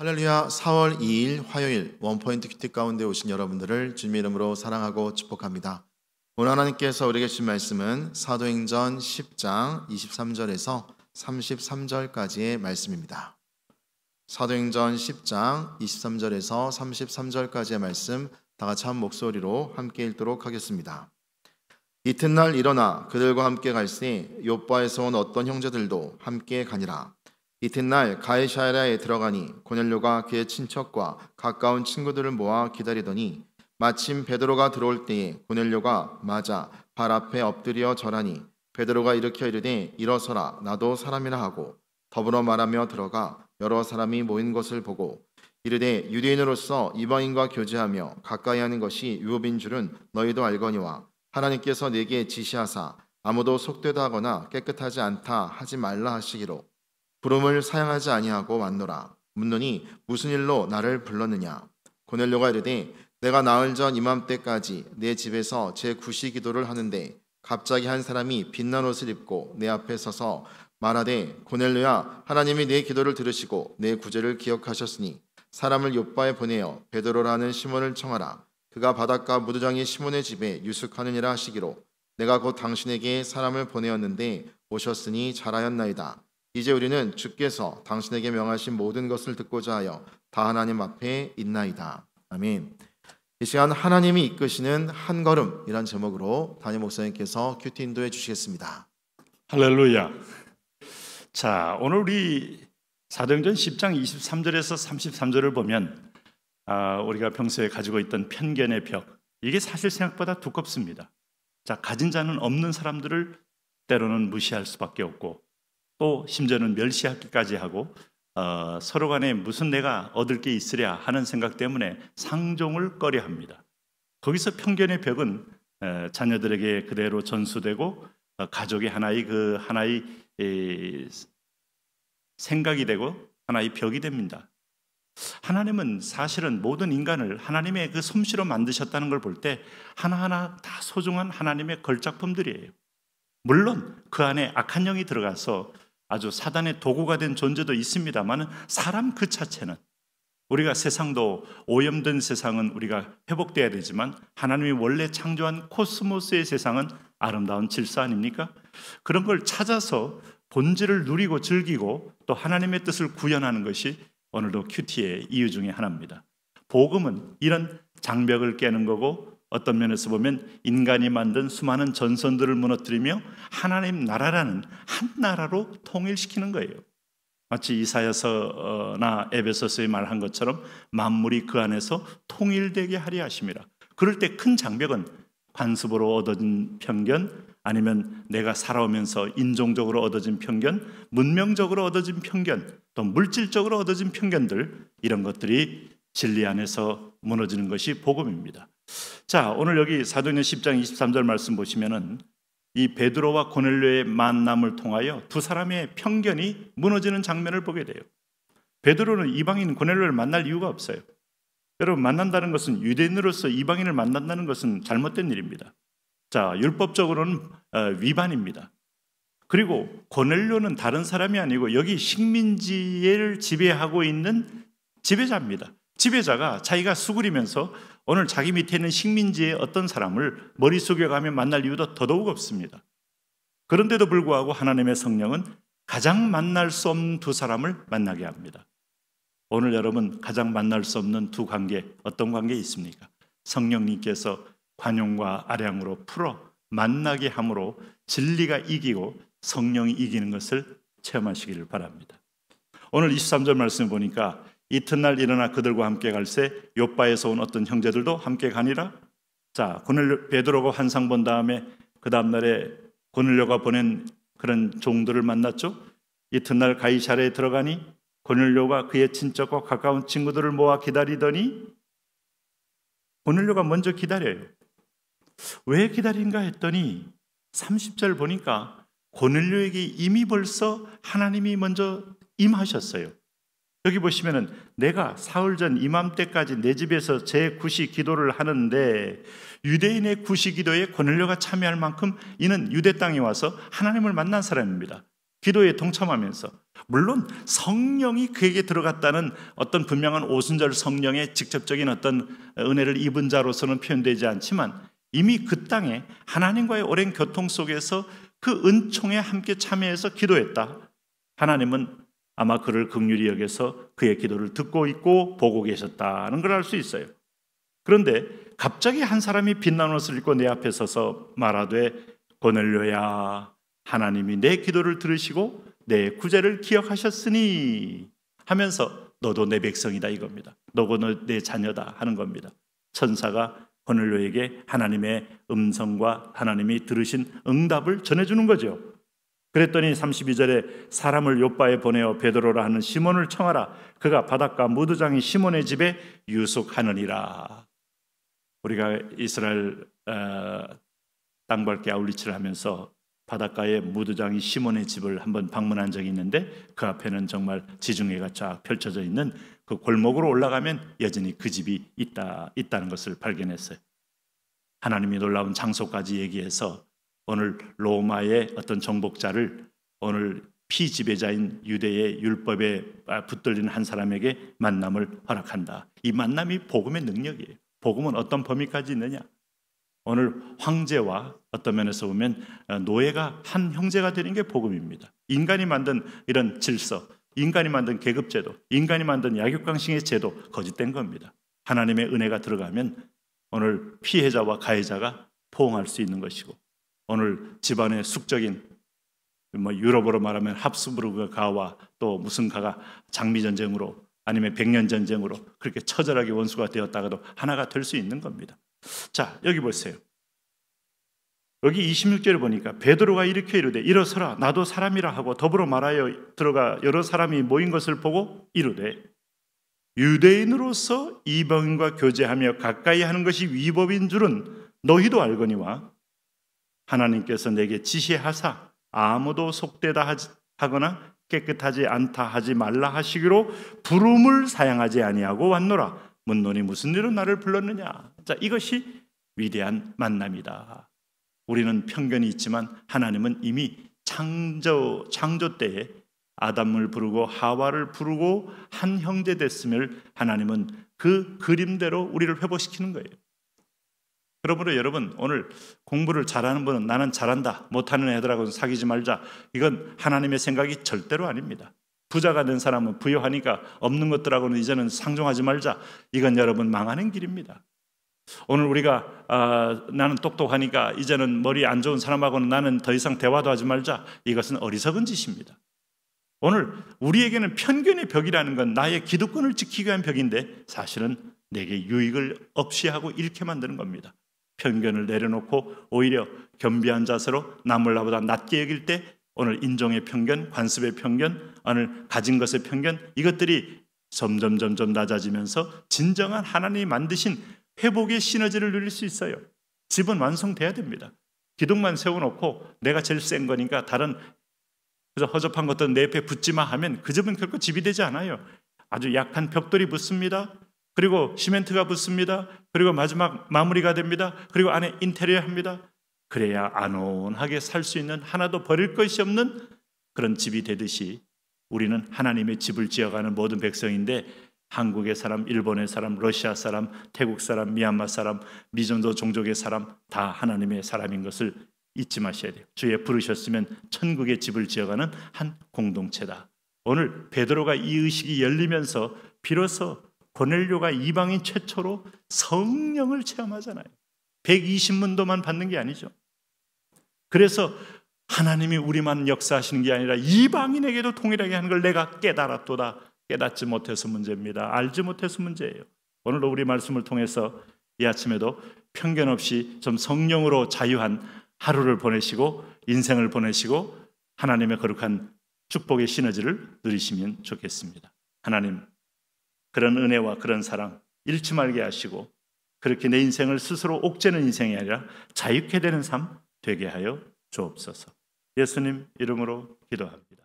할렐루야. 4월 2일 화요일 원포인트 큐티 가운데 오신 여러분들을 주님의 이름으로 사랑하고 축복합니다. 오늘 하나님께서 우리에게 주신 말씀은 사도행전 10장 23절에서 33절까지의 말씀입니다. 사도행전 10장 23절에서 33절까지의 말씀 다 같이 한 목소리로 함께 읽도록 하겠습니다. 이튿날 일어나 그들과 함께 갈새 욥바에서 온 어떤 형제들도 함께 가니라. 이튿날 가이사랴에 들어가니 고넬료가 그의 친척과 가까운 친구들을 모아 기다리더니 마침 베드로가 들어올 때에 고넬료가 맞아 발 앞에 엎드려 절하니 베드로가 일으켜 이르되 일어서라 나도 사람이라 하고 더불어 말하며 들어가 여러 사람이 모인 것을 보고 이르되 유대인으로서 이방인과 교제하며 가까이 하는 것이 유업인 줄은 너희도 알거니와 하나님께서 내게 지시하사 아무도 속되다 하거나 깨끗하지 않다 하지 말라 하시기로 부름을 사양하지 아니하고 왔노라. 묻노니 무슨 일로 나를 불렀느냐. 고넬료가 이르되 내가 나흘 전 이맘때까지 내 집에서 제 구시 기도를 하는데 갑자기 한 사람이 빛난 옷을 입고 내 앞에 서서 말하되 고넬료야 하나님이 내 기도를 들으시고 내 구제를 기억하셨으니 사람을 욥바에 보내어 베드로라는 시몬을 청하라. 그가 바닷가 무두장이 시몬의 집에 유숙하느니라 하시기로 내가 곧 당신에게 사람을 보내었는데 오셨으니 잘하였나이다. 이제 우리는 주께서 당신에게 명하신 모든 것을 듣고자 하여 다 하나님 앞에 있나이다. 아멘. 이 시간 하나님이 이끄시는 한 걸음이란 제목으로 담임 목사님께서 큐티 인도해 주시겠습니다. 할렐루야. 자, 오늘 우리 사도행전 10장 23절에서 33절을 보면 우리가 평소에 가지고 있던 편견의 벽, 이게 사실 생각보다 두껍습니다. 자, 가진 자는 없는 사람들을 때로는 무시할 수밖에 없고 또 심지어는 멸시하기까지 하고 서로 간에 무슨 내가 얻을 게 있으랴 하는 생각 때문에 상종을 꺼려합니다. 거기서 편견의 벽은 자녀들에게 그대로 전수되고 가족의 하나의 생각이 되고 하나의 벽이 됩니다. 하나님은 사실은 모든 인간을 하나님의 그 솜씨로 만드셨다는 걸 볼 때 하나하나 다 소중한 하나님의 걸작품들이에요. 물론 그 안에 악한 영이 들어가서 아주 사단의 도구가 된 존재도 있습니다만 사람 그 자체는 우리가 세상도 오염된 세상은 우리가 회복돼야 되지만 하나님이 원래 창조한 코스모스의 세상은 아름다운 질서 아닙니까? 그런 걸 찾아서 본질을 누리고 즐기고 또 하나님의 뜻을 구현하는 것이 오늘도 큐티의 이유 중에 하나입니다. 복음은 이런 장벽을 깨는 거고 어떤 면에서 보면 인간이 만든 수많은 전선들을 무너뜨리며 하나님 나라라는 한 나라로 통일시키는 거예요. 마치 이사야서나 에베소서에 말한 것처럼 만물이 그 안에서 통일되게 하려 하심이라. 그럴 때 큰 장벽은 관습으로 얻어진 편견, 아니면 내가 살아오면서 인종적으로 얻어진 편견, 문명적으로 얻어진 편견, 또 물질적으로 얻어진 편견들, 이런 것들이 진리 안에서 무너지는 것이 복음입니다. 자, 오늘 여기 사도행전 10장 23절 말씀 보시면은 이 베드로와 고넬료의 만남을 통하여 두 사람의 편견이 무너지는 장면을 보게 돼요. 베드로는 이방인 고넬료를 만날 이유가 없어요. 여러분, 만난다는 것은 유대인으로서 이방인을 만난다는 것은 잘못된 일입니다. 자, 율법적으로는 위반입니다. 그리고 고넬료는 다른 사람이 아니고 여기 식민지를 지배하고 있는 지배자입니다. 지배자가 자기가 수그리면서 오늘 자기 밑에 있는 식민지의 어떤 사람을 머리 숙여가며 만날 이유도 더더욱 없습니다. 그런데도 불구하고 하나님의 성령은 가장 만날 수 없는 두 사람을 만나게 합니다. 오늘 여러분 가장 만날 수 없는 두 관계, 어떤 관계 있습니까? 성령님께서 관용과 아량으로 풀어 만나게 함으로 진리가 이기고 성령이 이기는 것을 체험하시기를 바랍니다. 오늘 23절 말씀을 보니까 이튿날 일어나 그들과 함께 갈새 욥바에서 온 어떤 형제들도 함께 가니라. 자, 베드로가 환상 본 다음에 그 다음날에 고넬료가 보낸 그런 종들을 만났죠. 이튿날 가이사랴에 들어가니 고넬료가 그의 친척과 가까운 친구들을 모아 기다리더니, 고넬료가 먼저 기다려요. 왜 기다린가 했더니 30절 보니까 고넬료에게 이미 벌써 하나님이 먼저 임하셨어요. 여기 보시면은 내가 사흘 전 이맘때까지 내 집에서 제 구시 기도를 하는데 유대인의 구시 기도에 고넬료가 참여할 만큼 이는 유대 땅에 와서 하나님을 만난 사람입니다. 기도에 동참하면서 물론 성령이 그에게 들어갔다는 어떤 분명한 오순절 성령의 직접적인 어떤 은혜를 입은 자로서는 표현되지 않지만 이미 그 땅에 하나님과의 오랜 교통 속에서 그 은총에 함께 참여해서 기도했다. 하나님은 아마 그를 긍휼히 여겨서 그의 기도를 듣고 있고 보고 계셨다는 걸 알 수 있어요. 그런데 갑자기 한 사람이 빛난 옷을 입고 내 앞에 서서 말하되 고넬료야, 하나님이 내 기도를 들으시고 내 구제를 기억하셨으니 하면서 너도 내 백성이다 이겁니다. 너도 내 자녀다 하는 겁니다. 천사가 고넬료에게 하나님의 음성과 하나님이 들으신 응답을 전해주는 거죠. 그랬더니 32절에 사람을 요바에 보내어 베드로라 하는 시몬을 청하라. 그가 바닷가 무두장이 시몬의 집에 유숙하느니라. 우리가 이스라엘 땅밟기 아울리치를 하면서 바닷가에 무두장이 시몬의 집을 한번 방문한 적이 있는데 그 앞에는 정말 지중해가 쫙 펼쳐져 있는 그 골목으로 올라가면 여전히 그 집이 있다는 것을 발견했어요. 하나님이 놀라운 장소까지 얘기해서 오늘 로마의 어떤 정복자를 오늘 피지배자인 유대의 율법에 붙들린 한 사람에게 만남을 허락한다. 이 만남이 복음의 능력이에요. 복음은 어떤 범위까지 있느냐? 오늘 황제와 어떤 면에서 보면 노예가 한 형제가 되는 게 복음입니다. 인간이 만든 이런 질서, 인간이 만든 계급제도, 인간이 만든 약육강식의 제도 거짓된 겁니다. 하나님의 은혜가 들어가면 오늘 피해자와 가해자가 포옹할 수 있는 것이고 오늘 집안의 숙적인 유럽으로 말하면 합스부르크 가와 또 무슨 가가 장미전쟁으로 아니면 백년전쟁으로 그렇게 처절하게 원수가 되었다가도 하나가 될 수 있는 겁니다. 자, 여기 보세요. 여기 26절에 보니까 베드로가 이렇게 이르되 일어서라 나도 사람이라 하고 더불어 말하여 들어가 여러 사람이 모인 것을 보고 이르되 유대인으로서 이방인과 교제하며 가까이 하는 것이 위법인 줄은 너희도 알거니와 하나님께서 내게 지시하사 아무도 속되다 하거나 깨끗하지 않다 하지 말라 하시기로 부름을 사양하지 아니하고 왔노라. 문노니 무슨 일로 나를 불렀느냐. 자, 이것이 위대한 만남이다. 우리는 편견이 있지만 하나님은 이미 창조 때에 아담을 부르고 하와를 부르고 한 형제 됐음을 하나님은 그 그림대로 우리를 회복시키는 거예요. 그러므로 여러분 오늘 공부를 잘하는 분은 나는 잘한다, 못하는 애들하고는 사귀지 말자, 이건 하나님의 생각이 절대로 아닙니다. 부자가 된 사람은 부유하니까 없는 것들하고는 이제는 상종하지 말자, 이건 여러분 망하는 길입니다. 오늘 우리가 나는 똑똑하니까 이제는 머리 안 좋은 사람하고는 나는 더 이상 대화도 하지 말자, 이것은 어리석은 짓입니다. 오늘 우리에게는 편견의 벽이라는 건 나의 기득권을 지키기 위한 벽인데 사실은 내게 유익을 없이 하고 잃게 만드는 겁니다. 편견을 내려놓고 오히려 겸비한 자세로 남을 나보다 낮게 여길 때 오늘 인종의 편견, 관습의 편견, 오늘 가진 것의 편견, 이것들이 점점 낮아지면서 진정한 하나님이 만드신 회복의 시너지를 누릴 수 있어요. 집은 완성돼야 됩니다. 기둥만 세워놓고 내가 제일 센 거니까 다른 그래서 허접한 것들은 내 옆에 붙지마 하면 그 집은 결코 집이 되지 않아요. 아주 약한 벽돌이 붙습니다. 그리고 시멘트가 붙습니다. 그리고 마지막 마무리가 됩니다. 그리고 안에 인테리어 합니다. 그래야 안온하게 살 수 있는 하나도 버릴 것이 없는 그런 집이 되듯이 우리는 하나님의 집을 지어가는 모든 백성인데 한국의 사람, 일본의 사람, 러시아 사람, 태국 사람, 미얀마 사람, 미전도 종족의 사람 다 하나님의 사람인 것을 잊지 마셔야 돼요. 주에 부르셨으면 천국의 집을 지어가는 한 공동체다. 오늘 베드로가 이 의식이 열리면서 비로소 고넬료가 이방인 최초로 성령을 체험하잖아요. 120문도만 받는 게 아니죠. 그래서 하나님이 우리만 역사하시는 게 아니라 이방인에게도 동일하게 하는 걸 내가 깨달았도다. 깨닫지 못해서 문제입니다. 알지 못해서 문제예요. 오늘도 우리 말씀을 통해서 이 아침에도 편견 없이 좀 성령으로 자유한 하루를 보내시고 인생을 보내시고 하나님의 거룩한 축복의 시너지를 누리시면 좋겠습니다. 하나님, 그런 은혜와 그런 사랑 잃지 말게 하시고 그렇게 내 인생을 스스로 옥죄는 인생이 아니라 자유케 되는 삶 되게 하여 주옵소서. 예수님 이름으로 기도합니다.